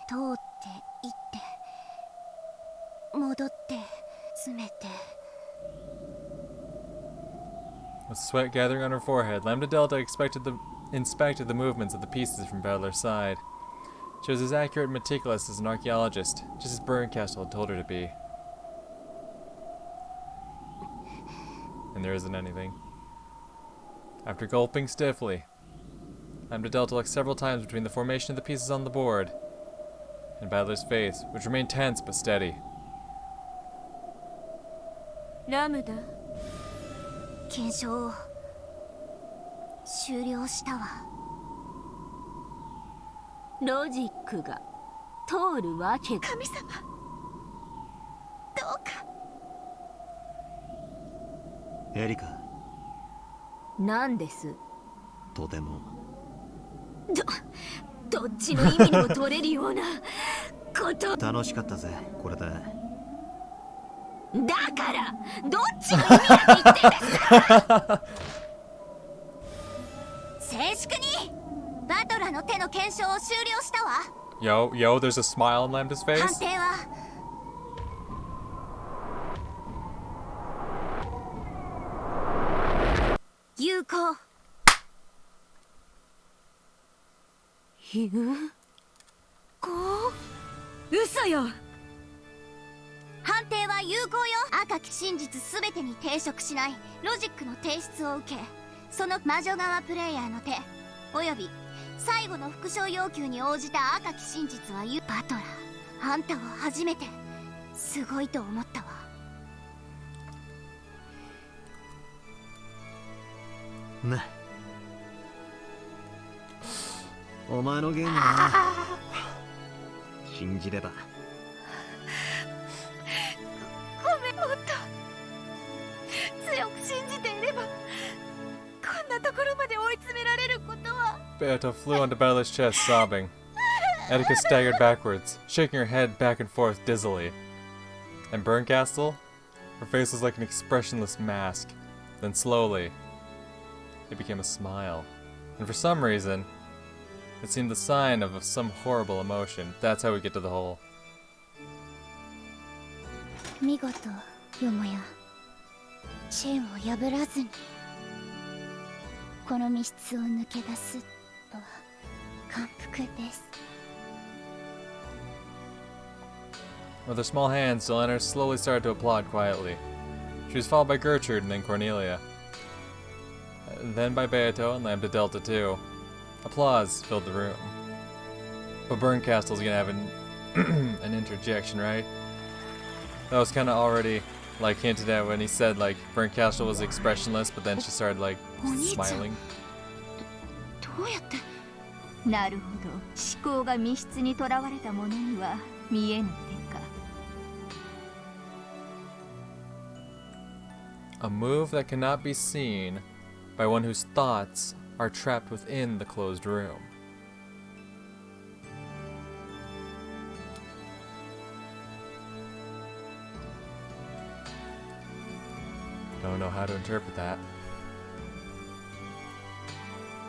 通って行って戻って詰めて With sweat gathering on her forehead, Lambda Delta inspected the movements of the pieces from Battler's side. She was as accurate and meticulous as an archaeologist, just as Bernkastel had told her to be. And there isn't anything. After gulping stiffly, Lambda Delta looked several times between the formation of the pieces on the board and Battler's face, which remained tense but steady. Lambda. 検証を終了したわ。ロジックが通るわけが。神様、どうか。エリカ。なんです。とても。どっちの意味にも取れるようなこと。楽しかったぜ、これで。だからどっちの意味だって言ってんですか。静粛に。バトラの手の検証を終了したわ。Yo, there's a smile on Lambda's face. 判定は有効。有効？嘘よ。判定は有効よ。赤き真実すべてに抵触しないロジックの提出を受け、その魔女側プレイヤーの手および最後の復唱要求に応じた赤き真実はバトラー、あんたを初めてすごいと思ったわ。ね。お前のゲームは信じれば。ごめん、もっと強く信じていればこんなところまで追い詰められることは。Beato flew onto Battler's chest, sobbing. Etika staggered backwards, shaking her head back and forth dizzily. And Bernkastel? Her face was like an expressionless mask. Then slowly, it became a smile. And for some reason, it seemed the sign of some horrible emotion. That's how we get to the hole. 見事よもやチェーンを破らずにこの密室を抜け出すとは感服です。 With her small hands, Delana slowly started to applaud quietly. She was followed by Gertrude and then Cornelia. Then by Beato and Lambda Delta too. Applause filled the room. But Bernkastel's gonna have an interjection, right? That was kind of already like hinted at when he said like Bernkastel was expressionless, but then she started like smiling. どうやって。なるほど、思考が密室にとらわれたものには見えぬ手か。A move that cannot be seen by one whose thoughts are trapped within the closed room. Don't know how to interpret that.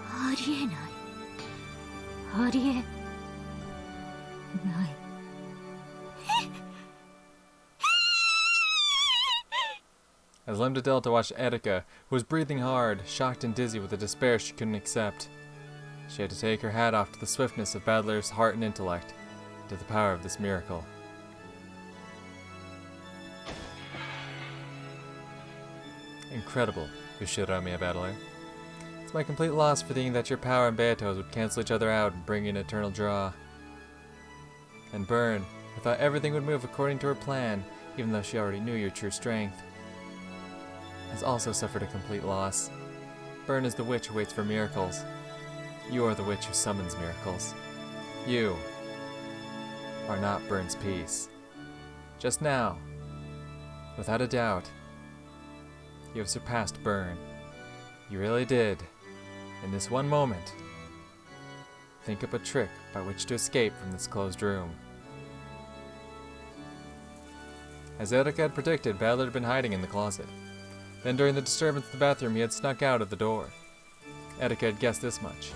ありえない。ありえない。As Lambda Delta watched Etika, who was breathing hard, shocked and dizzy with a despair she couldn't accept, she had to take her hat off to the swiftness of Battler's heart and intellect, to the power of this miracle. Incredible, Ushiramiya Battler. It's my complete loss for thinking that your power and Beato's would cancel each other out and bring an eternal draw. And Byrne, I thought everything would move according to her plan, even though she already knew your true strength, has also suffered a complete loss. Byrne is the witch who waits for miracles. You are the witch who summons miracles. You are not Byrne's peace. Just now, without a doubt, you have surpassed Byrne. You really did. In this one moment, think up a trick by which to escape from this closed room. As Etika had predicted, Battler had been hiding in the closet. Then during the disturbance in the bathroom, he had snuck out of the door. Etika had guessed this much.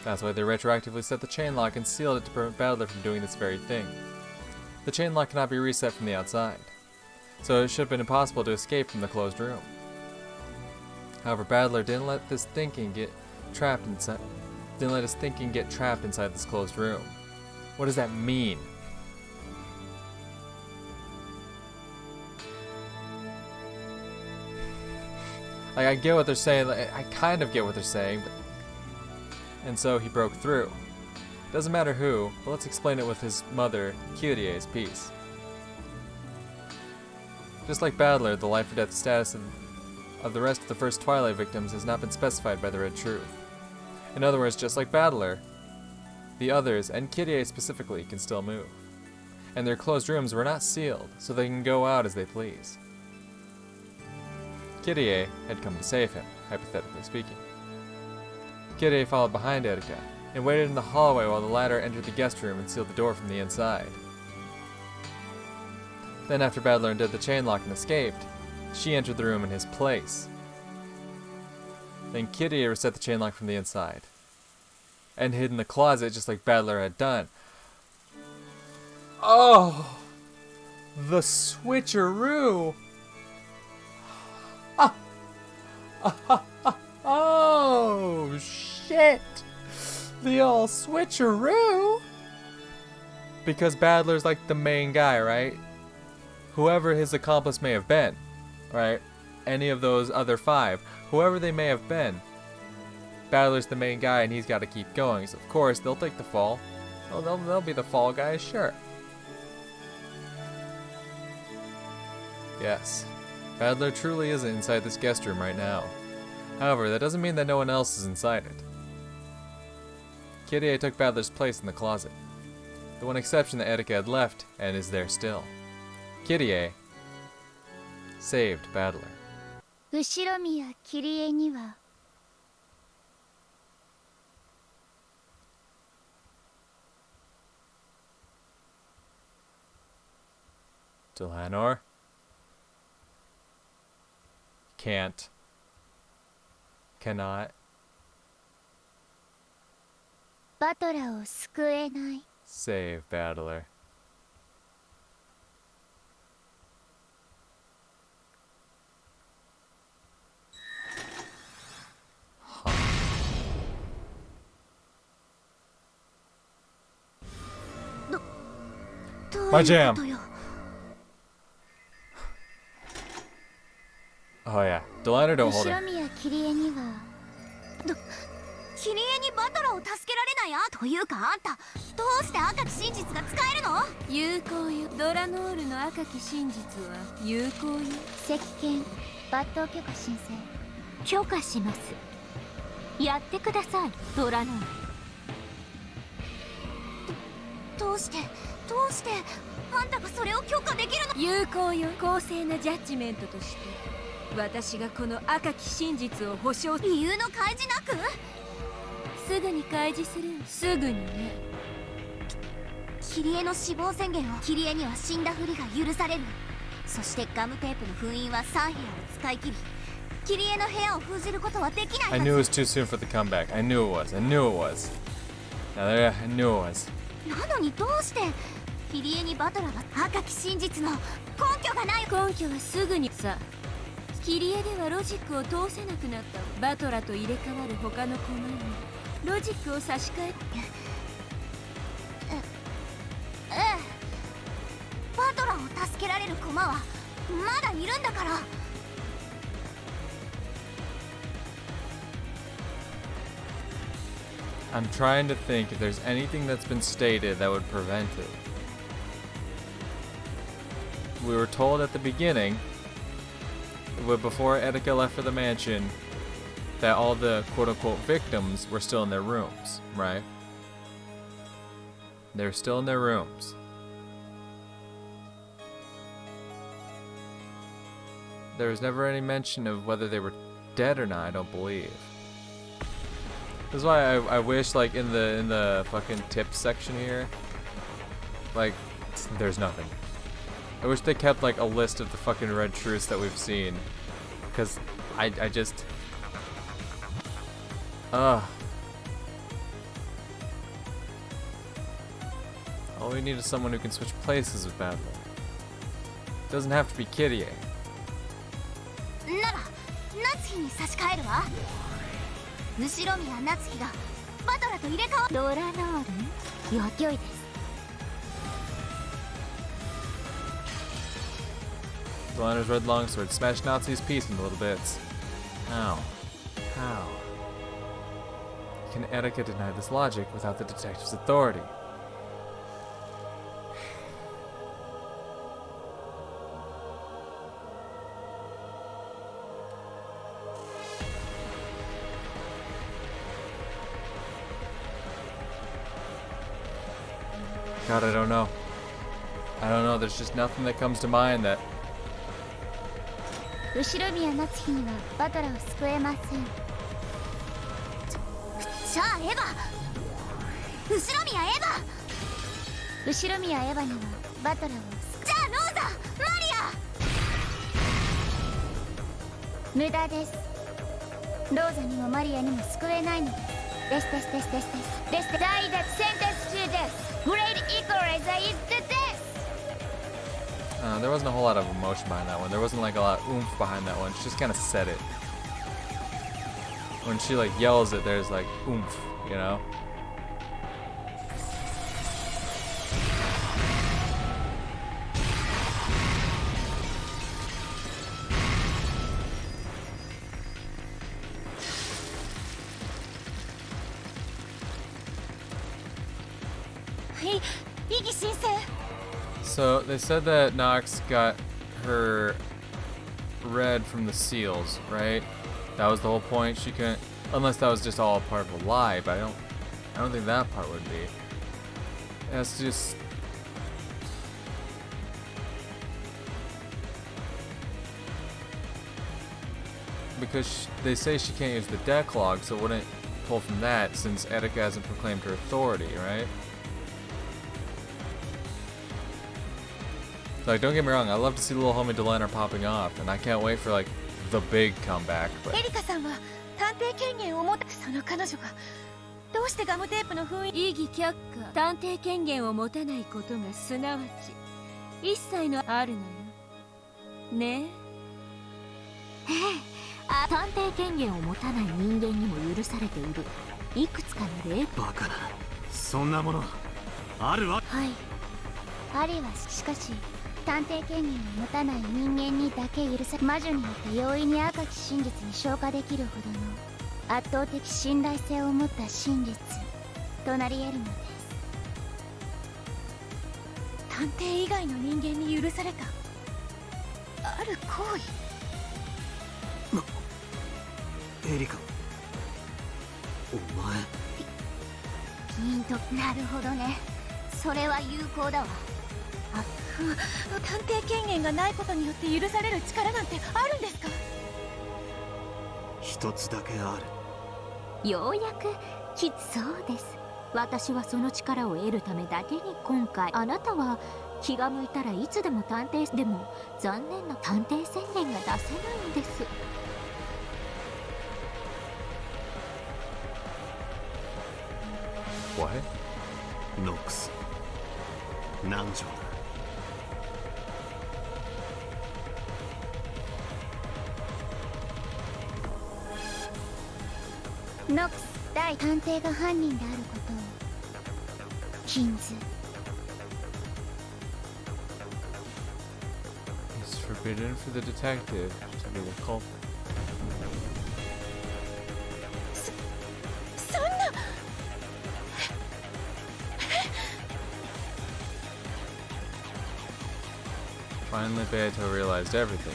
That's why they retroactively set the chain lock and sealed it to prevent Battler from doing this very thing. The chain lock cannot be reset from the outside, so it should have been impossible to escape from the closed room. However, Battler didn't let his thinking get trapped inside this closed room. What does that mean? Like, I get what they're saying, like, I kind of get what they're saying, but... And so he broke through. Doesn't matter who, but let's explain it with his mother, Kirie's piece. Just like Battler, the life or death status of the rest of the first Twilight victims has not been specified by the Red Truth. In other words, just like Battler, the others, and Kirie specifically, can still move. And their closed rooms were not sealed, so they can go out as they please. Kirie had come to save him, hypothetically speaking. Kirie followed behind Erika, and waited in the hallway while the latter entered the guest room and sealed the door from the inside. Then after Battler undid the chain lock and escaped, she entered the room in his place. Then Kirie reset the chain lock from the inside, and hid in the closet just like Battler had done. Oh! The switcheroo! Oh, shit! The old switcheroo! Because Battler's like the main guy, right? Whoever his accomplice may have been, right? Any of those other 5, whoever they may have been, Battler's the main guy and he's got to keep going. So of course, they'll take the fall. Oh, they'll be the fall guys, sure. Yes. Battler truly is inside this guest room right now. However, that doesn't mean that no one else is inside it. Kirie took Battler's place in the closet. The one exception that Erika had left, and is there still. Kirie saved Battler. 後ろ宮キリエには Dilhanor? Can't. Cannot. バトラーを救えない Save Battler. My jam. Oh yeah. Dilhanor, don't hold 後ろ her. 宮キリエにはキリエにバトラーを助けられないというかあんたどうして赤き真実が使えるの有効よ。ドラノールの赤き真実は有効よ。石鹸抜刀許可申請許可しますやってくださいドラノールどうしてあんたがそれを許可できるの有効よ。公正なジャッジメントとして私がこの赤き真実を保証理由の開示なくすぐに開示する。すぐにね。キリエの死亡宣言をキリエには死んだふりが許されるそしてガムテープの封印は3部屋を使い切りキリエの部屋を封じることはできないは I ず knew it was too soon for the comeback. I knew it was. Now there, I knew it was. なのにどうしてキリエにバトラーが赤き真実の根拠がない根拠はすぐにさ。キリエではロジックを通せなくなったわ。バトラと入れ替わる他の駒にロジックを差し替えええバトラーを助けられる駒はまだいるんだから I'm trying to think if there's anything that's been stated that would prevent it. We were told at the beginning, before Erika left for the mansion, that all the quote-unquote victims were still in their rooms, right? They're still in their rooms. There was never any mention of whether they were dead or not, I don't believe. This is why I wish, like, in the fucking tips section here, like, there's nothing. I wish they kept, like, a list of the fucking red truths that we've seen. Because I just... All we need is someone who can switch places with Battler. Doesn't have to be Kirie. なら夏日に差し替えるわ。後宮夏日がバトラと入れ替わドラノールよきょいです。 Delana's red longsword smashed Nazi's piece into little bits. How? How? Can Etika deny this logic without the detective's authority? God, I don't know. I don't know. There's just nothing that comes to mind that. 後宮夏日にはバトラを救えません。じゃあエヴァ、後宮エヴァ、後宮エヴァにはバトラをじゃあローザ、マリア。無駄です。ローザにもマリアにも救えないのです。ですですですですですです。大脱センテンス中です。Great Equalizer is the death. There wasn't a whole lot of emotion behind that one. There wasn't like a lot of oomph behind that one. She just kind of said it. When she like yells it, there's like oomph, you know? Hey, Iggy Sensei. So they said that Nox got her red from the seals, right? That was the whole point. She couldn't, unless that was just all part of a lie. But I don't think that part would be. That's just. Because they say she can't use the deck log, so it wouldn't pull from that since Etika hasn't proclaimed her authority, right? Like, don't get me wrong, I love to see little homie Delana popping off, and I can't wait for like the big comeback. But エリカさんは探偵権限を持ってその彼女がどうしてガムテープの封印異議却下。探偵権限を持たないことがすなわち一切のあるのよ。ねえ。探偵権限を持たない人間にも許されているいくつかの例。バカな、そんなものあるわ。はい。ありはしかし探偵権限を持たない人間にだけ許され魔女によって容易に赤き真実に昇華できるほどの圧倒的信頼性を持った真実となり得るのです。探偵以外の人間に許されたある行為。エリカ、お前。ピンとなるほどね。それは有効だわ。探偵権限がないことによって許される力なんてあるんですか？一つだけある。ようやくそうです。私はその力を得るためだけに今回。あなたは気が向いたらいつでも探偵でも残念な探偵宣言が出せないんです。what? ノックス、南條だ。ノックス大探偵が犯人であることを禁ず。It's forbidden for the detective to be the culprit. そんな。Finally, Beato realized everything.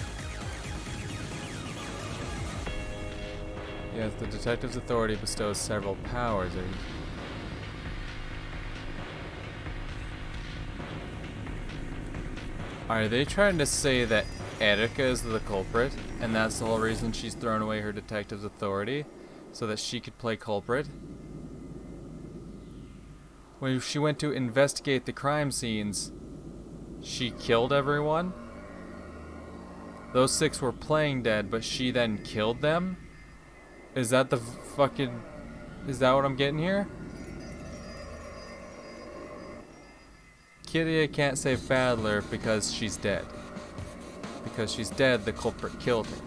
Yes, the detective's authority bestows several powers. Are they trying to say that Etika is the culprit, and that's the whole reason she's thrown away her detective's authority, so that she could play culprit? When she went to investigate the crime scenes, she killed everyone? Those 6 were playing dead, but she then killed them? Is that the fucking... Is that what I'm getting here? Kiryu can't save Battler because she's dead. Because she's dead, the culprit killed her.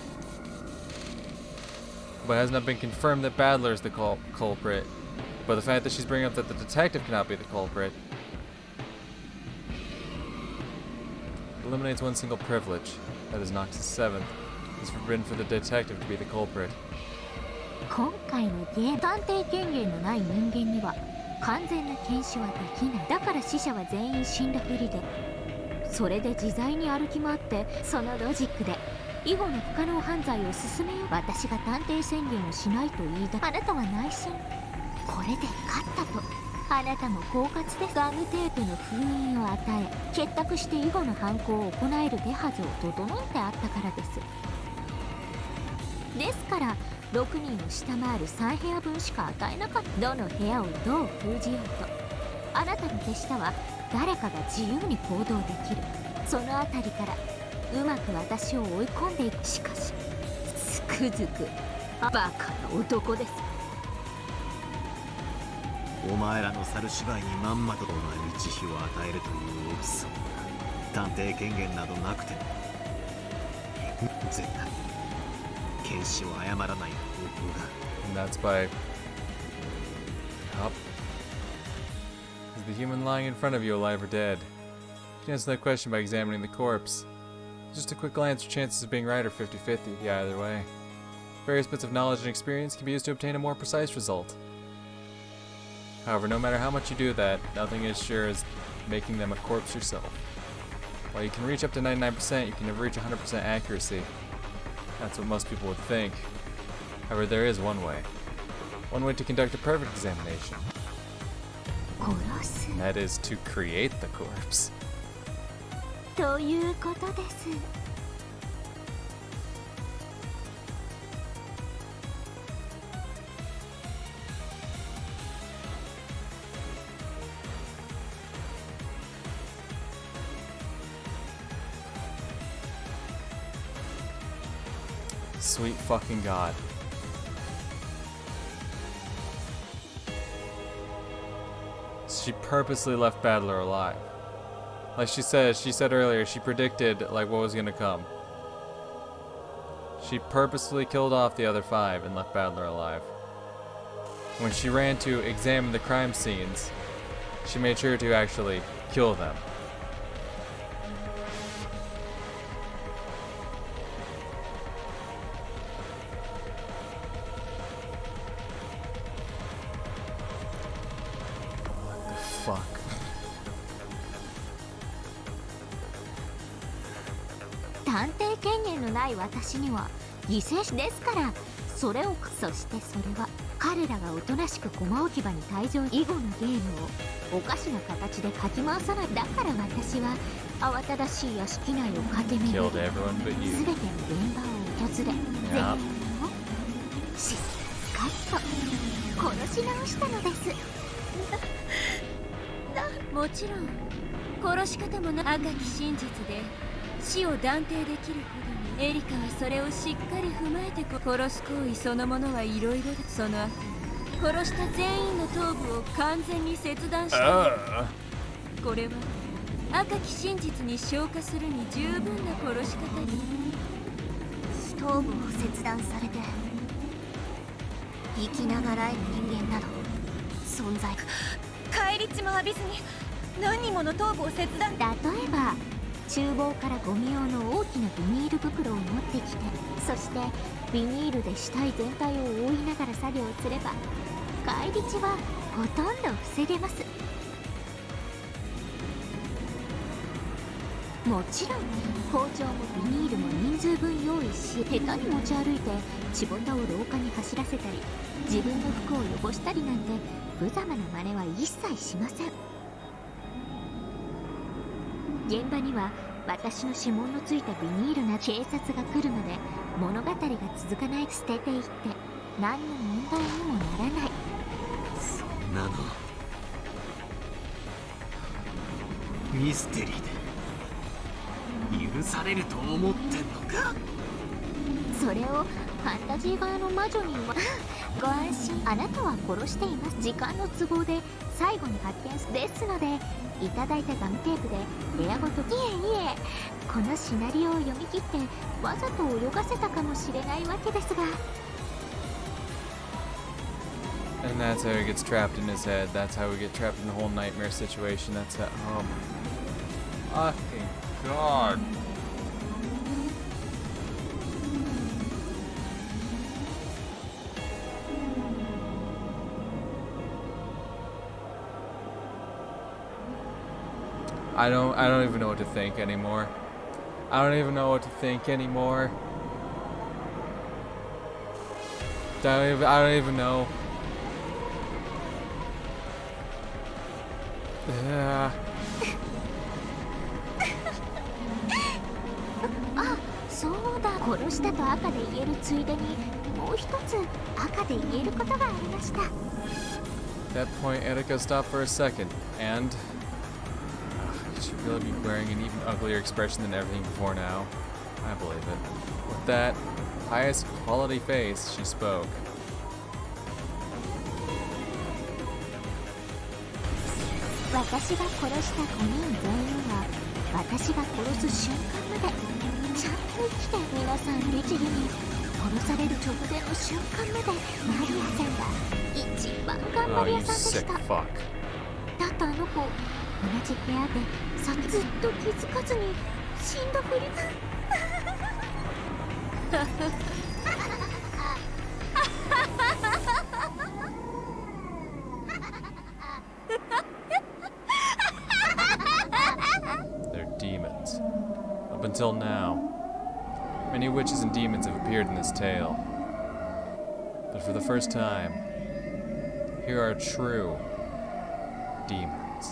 But it has not been confirmed that Battler is the culprit. But the fact that she's bringing up that the detective cannot be the culprit eliminates one single privilege. That is Nox's 7th. It's forbidden for the detective to be the culprit. 今回の探偵権限のない人間には完全な検視はできない。だから死者は全員死んだふりで、それで自在に歩き回ってそのロジックで以後の不可能犯罪を進めよう。私が探偵宣言をしないと言い出、あなたは内心これで勝ったと。あなたも狡猾でガムテープの封印を与え、結託して以後の犯行を行える手はずを整えてあったからです。ですから6人を下回る3部屋分しか与えなかった。どの部屋をどう封じようと、あなたの手下は誰かが自由に行動できる。そのあたりからうまく私を追い込んでいく。しかしつくづくバカな男です。お前らの猿芝居にまんまとお前に慈悲を与えるという大きさ。探偵権限などなくても絶対検視を誤らない方法だ。 And that's by... Yup. Is the human lying in front of you alive or dead? You can answer that question by examining the corpse. Just a quick glance, your chances of being right are 50-50. Yeah, either way. Various bits of knowledge and experience can be used to obtain a more precise result. However, no matter how much you do that, nothing is sure as making them a corpse yourself. While you can reach up to 99%, you can never reach 100% accuracy. That's what most people would think. However, there is one way. One way to conduct a perfect examination. 殺す And that is to create the corpse. ということです。Sweet fucking God. She purposely left Battler alive. Like she said earlier, she predicted like what was gonna come. She purposely killed off the other 5 and left Battler alive. When she ran to examine the crime scenes, she made sure to actually kill them. Fuck. 探偵権限のない私には犠牲者ですから、それをそしてそれは彼らがおとなしく駒置き場に退場。以後のゲームをおかしな形でかき回さない。だから私は慌ただしい屋敷内を駆け巡り、 Killed everyone but 全 you. ての現場を訪れ、全員をしっかりと殺し直したのです。もちろん殺し方も赤き真実で死を断定できるほどにエリカはそれをしっかり踏まえて殺す行為そのものはいろいろだ。その後殺した全員の頭部を完全に切断した。これは赤き真実に昇華するに十分な殺し方に。頭部を切断されて生きながらえる人間など存在。返り血も浴びずに何人もの頭部を切断。例えば厨房からゴミ用の大きなビニール袋を持ってきて、そしてビニールで死体全体を覆いながら作業すれば返り血はほとんど防げます。もちろん包丁もビニールも人数分用意し、下手に持ち歩いて血ボタを廊下に走らせたり、自分の服を汚したりなんて無様な真似は一切しません。現場には私の指紋のついたビニールな警察が来るまで物語が続かない。捨てていって何の問題にもならない。そんなのミステリーで許されると思ってんのか。それをファンタジー側の魔女にはご安心。あなたは殺しています。時間の都合で最後に発見ですので、いただいたガムテープで部屋ごと。いえいえ、このシナリオを読み切ってわざと泳がせたかもしれないわけですが。 And that's how he gets trapped in his head. That's how we get trapped in the whole nightmare situation. That's how. Fucking God. I don't even know what to think anymore. I don't even know what to think anymore. I don't even know. Yeah. あ、そうだ。殺したと赤で言えるついでにもう一つ赤で言えることがありました。 At that point, Erika stopped for a second, and she'd really be wearing an even uglier expression than everything before now. I believe it. With that highest quality face, she spoke. 私が殺した5人全員は私が殺す瞬間までちゃんと生きて、皆さん律儀に殺される直前の瞬間までマリアさんが一番頑張 Oh, り you 屋さんでし sick た。 fuck. だってあの子同じ部屋でさずっと気づかずに死んだふり。They're demons. Up until now, many witches and demons have appeared in this tale. But for the first time, here are true demons.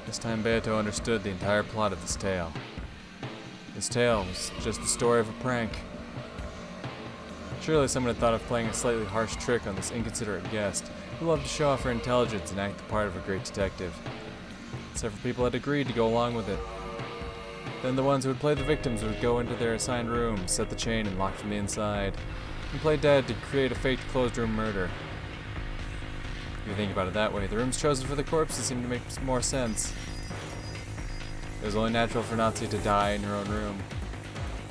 This time Beato understood the entire plot of this tale. This tale was just the story of a prank. Surely someone had thought of playing a slightly harsh trick on this inconsiderate guest, who loved to show off her intelligence and act the part of a great detective. Several people had agreed to go along with it. Then the ones who would play the victims would go into their assigned rooms, set the chain and lock from the inside, and play dead to create a faked closed room murder. If you think about it that way, the rooms chosen for the corpses seem to make more sense. It was only natural for Nazi to die in her own room.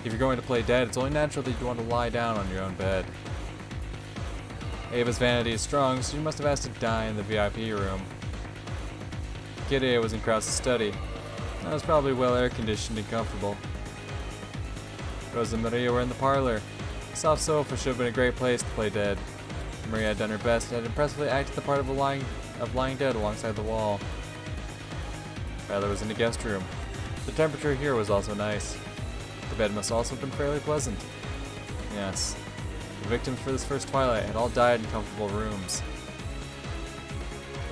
If you're going to play dead, it's only natural that you want to lie down on your own bed. Ava's vanity is strong, so she must have asked to die in the VIP room. Gideon was in Krause's study. That was probably well air-conditioned and comfortable. Rosa and Maria were in the parlor. The soft sofa should have been a great place to play dead. Maria had done her best and had impressively acted the part of lying dead alongside the wall. Tyler was in the guest room. The temperature here was also nice. The bed must also have been fairly pleasant. Yes. The victims for this first twilight had all died in comfortable rooms.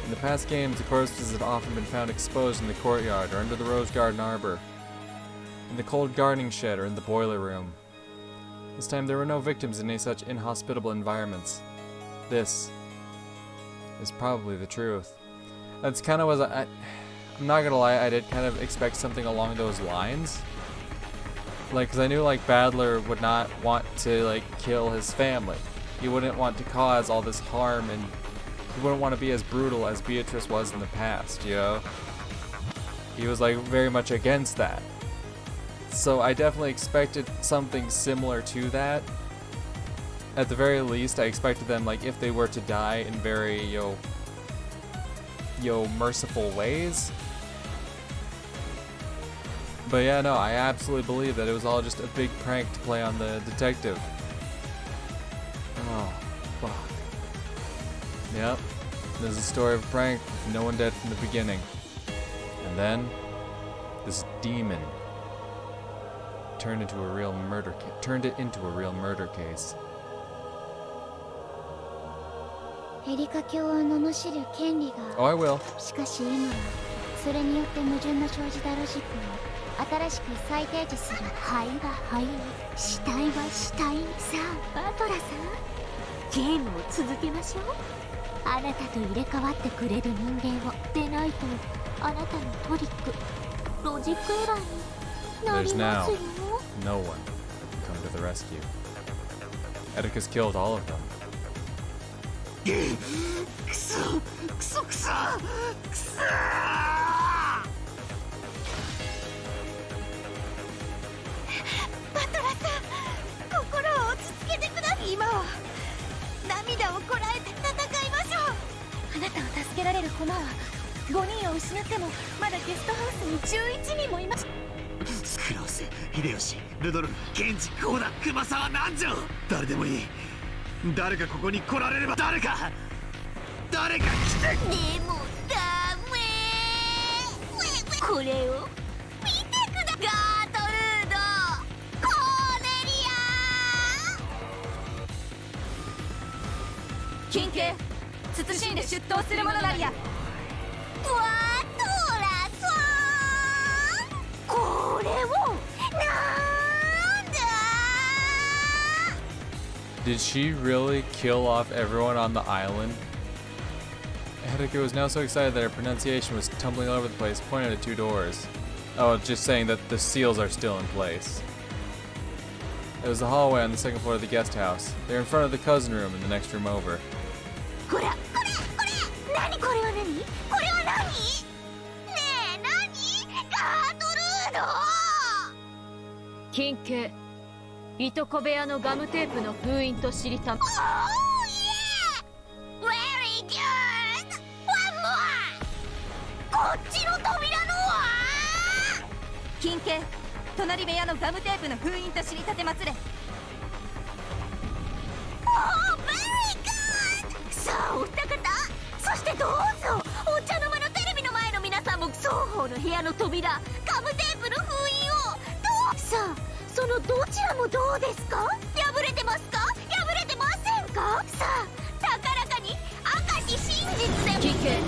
In the past games, the corpses had often been found exposed in the courtyard or under the rose garden arbor, in the cold gardening shed or in the boiler room. This time there were no victims in any such inhospitable environments. This is probably the truth. That's kind of was I'm not gonna lie, I did kind of expect something along those lines. Like, cause I knew like Badler would not want to like kill his family. He wouldn't want to cause all this harm, and he wouldn't want to be as brutal as Beatrice was in the past, you know? He was like very much against that. So I definitely expected something similar to that. At the very least, I expected them, like, if they were to die in very, merciful ways. But yeah, no, I absolutely believe that it was all just a big prank to play on the detective. Oh, fuck. Yep, this is a story of a prank with no one dead from the beginning. And then, this demon turned it into a real murder case. エリカ卿を罵る権利が Oh, I will. しかし今はそれによって矛盾の生じたロジックを新しく再提示する。肺は肺に、死体は死体に。さあ、バトラさん、ゲームを続けましょう。あなたと入れ替わってくれる人間を。でないとあなたのトリックロジックエラーになり There's ま now すよ。 no one can come to the rescue. Atticus killed all of them. クソクソクソクソ。バトラさん、心を落ち着けてください。今は涙をこらえて戦いましょう。あなたを助けられる駒は5人を失ってもまだゲストハウスに11人もいます。スクロース、秀吉、ルドルフ、ケンジ、コーダ、熊沢、南條、誰でもいい。誰かここに来られれば。誰か来て。でもダメ。これを見てくだガートルード、コーネリア。金系慎んで出頭するものなりや。バトラさん、これをなんだ。 Did she really kill off everyone on the island? Attica was now so excited that her pronunciation was tumbling all over the place, pointing at 2 doors. Oh, just saying that the seals are still in place. It was the hallway on the 2nd floor of the guest house. They were in front of the cousin room in the next room over. これ何これは何。これは何。ねえ何。ガートルード。金系いとこ部屋のガムテープの封印と知りたま。Oh yeah! Very good! One more! こっちの扉のは金系隣部屋のガムテープの封印と知りたてまつれ。 Oh, very good! さあお二方、そしてどうぞお茶の間のテレビの前の皆さんも双方の部屋の扉ガムテープの封印をどう。さあそのどちらもどうですか。破れてますか。破れてませんか。さあ高らかに明石真実で。金系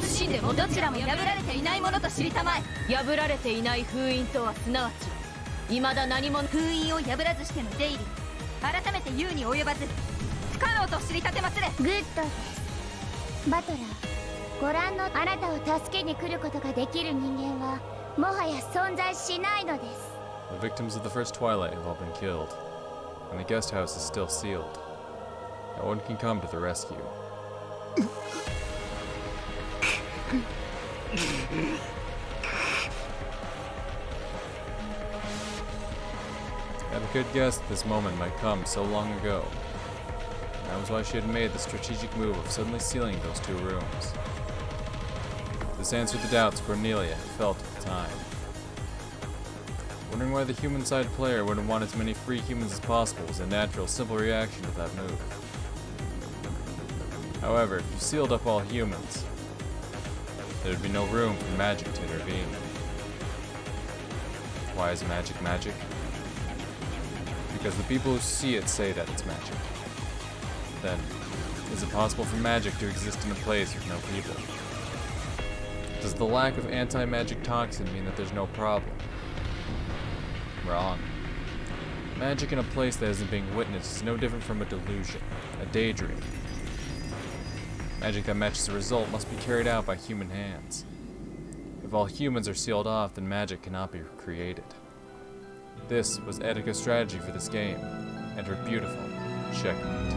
慎んでもどちらも破られていないものと知りたまえ。破られていない封印とはすなわち未だ何も封印を破らずしての出入り、改めて言うに及ばず不可能と知りたてまつれ。グッドです。バトラー、ご覧のあなたを助けに来ることができる人間はもはや存在しないのです。 The victims of the first Twilight have all been killed, and the guest house is still sealed. No one can come to the rescue. Attica had guessed this moment might come so long ago. And that was why she had made the strategic move of suddenly sealing those 2 rooms. This answered the doubts Cornelia had felt at the time. Wondering why the human-side player wouldn't want as many free humans as possible was a natural, simple reaction to that move. However, if you sealed up all humans, there'd be no room for magic to intervene. Why is magic magic? Because the people who see it say that it's magic. Then, is it possible for magic to exist in a place with no people? Does the lack of anti-magic toxin mean that there's no problem? Wrong. Magic in a place that isn't being witnessed is no different from a delusion, a daydream. Magic that matches the result must be carried out by human hands. If all humans are sealed off, then magic cannot be created. This was Attica's strategy for this game, and her beautiful checkmate.